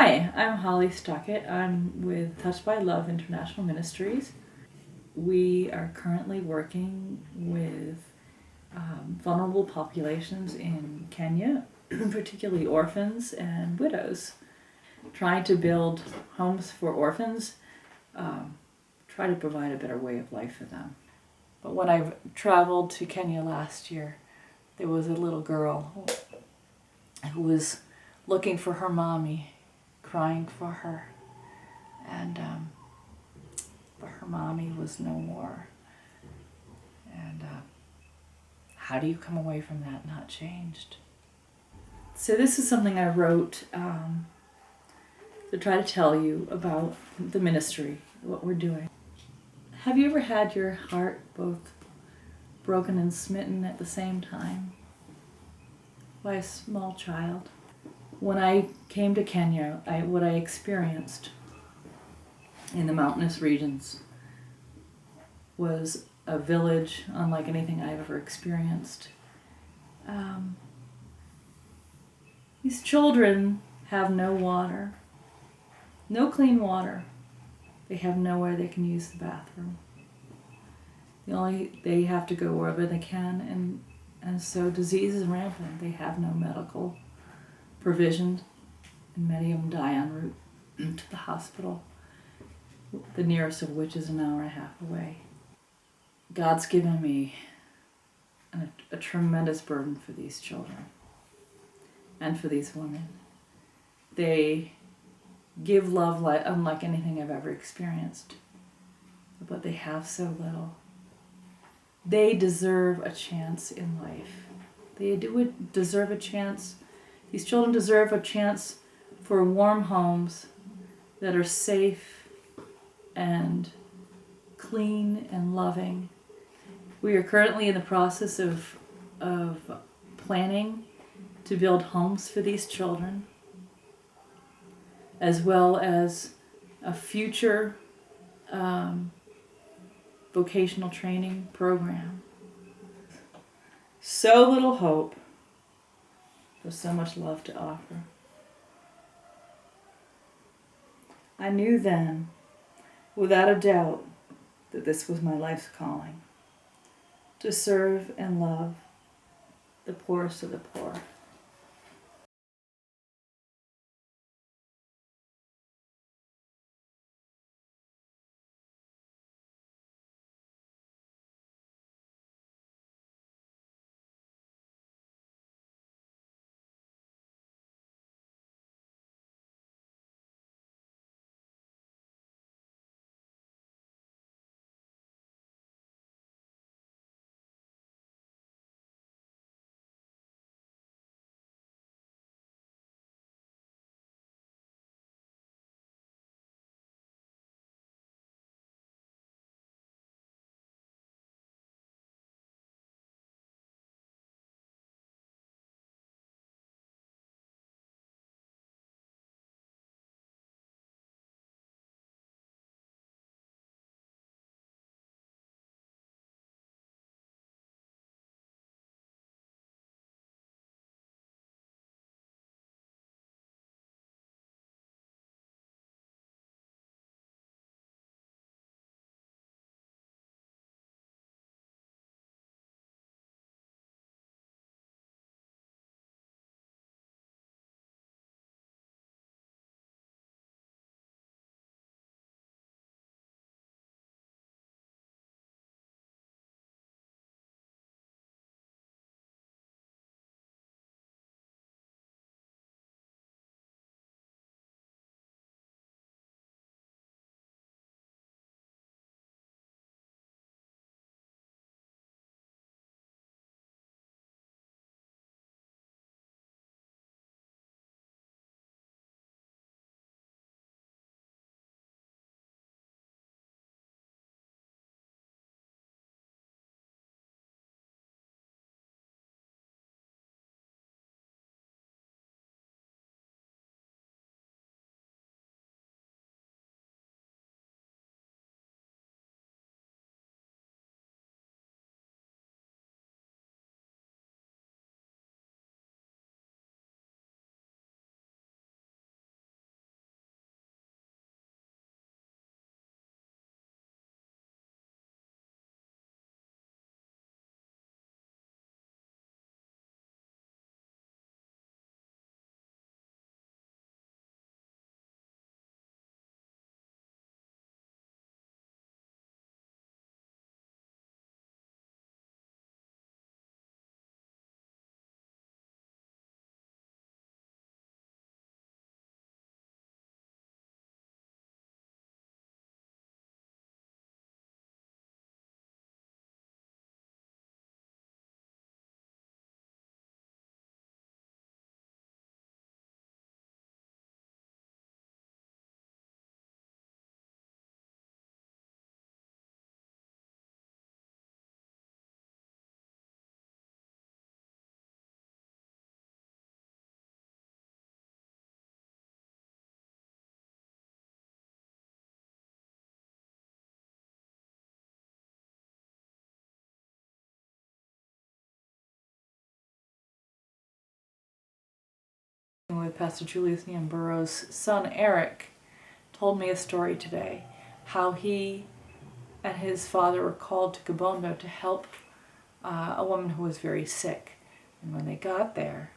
Hi, I'm Holly Stockett. I'm with Touched by Love International Ministries. We are currently working with vulnerable populations in Kenya, particularly orphans and widows, trying to build homes for orphans, try to provide a better way of life for them. But when I traveled to Kenya last year, there was a little girl who was looking for her mommy, crying for her, and but her mommy was no more. And how do you come away from that not changed? So this is something I wrote to try to tell you about the ministry, what we're doing. Have you ever had your heart both broken and smitten at the same time by a small child? When I came to Kenya, what I experienced in the mountainous regions was a village unlike anything I've ever experienced. These children have no water, no clean water. They have nowhere they can use the bathroom. They have to go wherever they can, and so disease is rampant. They have no medical provision, and many of them die en route to the hospital, the nearest of which is an hour and a half away. God's given me a tremendous burden for these children and for these women. They give love unlike anything I've ever experienced, but they have so little. They deserve a chance in life. They do deserve a chance. These children deserve a chance for warm homes that are safe and clean and loving. We are currently in the process of planning to build homes for these children, as well as a future vocational training program. So little hope, but so much love to offer. I knew then, without a doubt, that this was my life's calling, to serve and love the poorest of the poor. with Pastor Julius Neon Burroughs' son Eric told me a story today, how he and his father were called to Kabondo to help a woman who was very sick. And when they got there,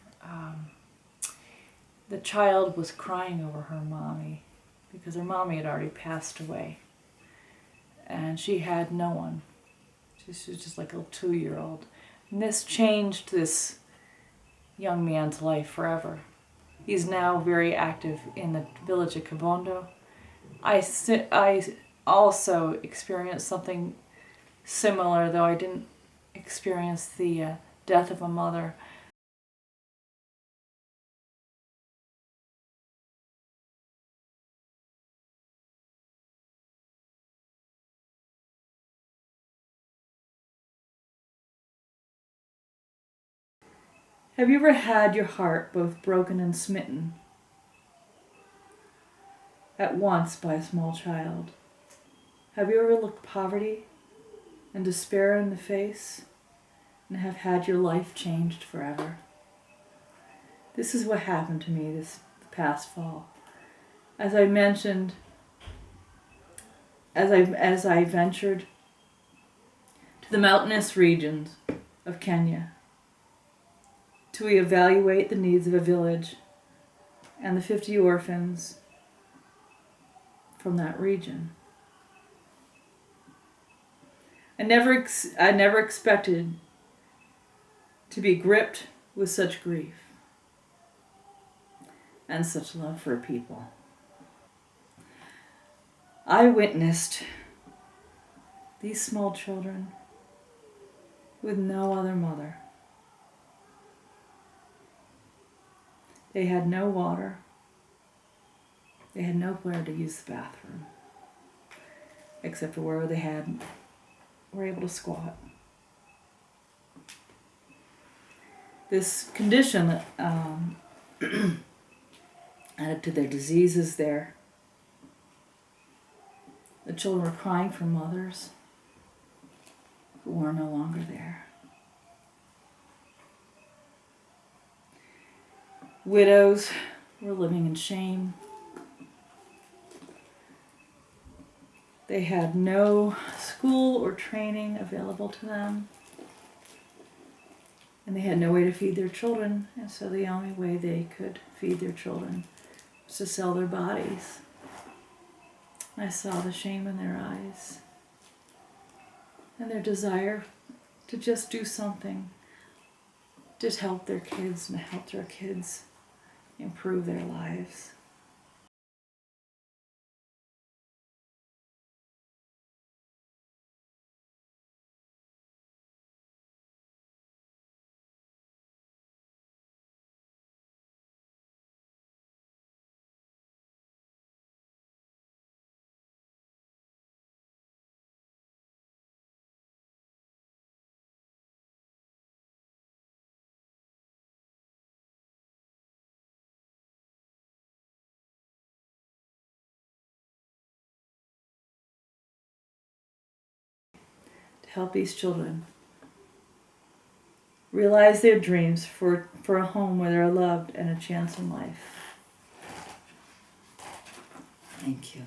the child was crying over her mommy because her mommy had already passed away. And she had no one. She was just like a 2-year-old. And this changed this young man's life forever. He's now very active in the village of Kabondo. I also experienced something similar, though I didn't experience the death of a mother. Have you ever had your heart both broken and smitten at once by a small child? Have you ever looked poverty and despair in the face and have had your life changed forever? This is what happened to me this past fall. As I mentioned, as I ventured to the mountainous regions of Kenya to evaluate the needs of a village and the 50 orphans from that region. I never expected to be gripped with such grief and such love for people. I witnessed these small children with no other mother. They had no water. They had nowhere to use the bathroom, except for where they were able to squat. This condition added to their diseases there. The children were crying for mothers who were no longer there. Widows were living in shame. They had no school or training available to them. And they had no way to feed their children, and so the only way they could feed their children was to sell their bodies. I saw the shame in their eyes and their desire to just do something to help their kids and help their kids improve their lives. To help these children realize their dreams for a home where they're loved and a chance in life. Thank you.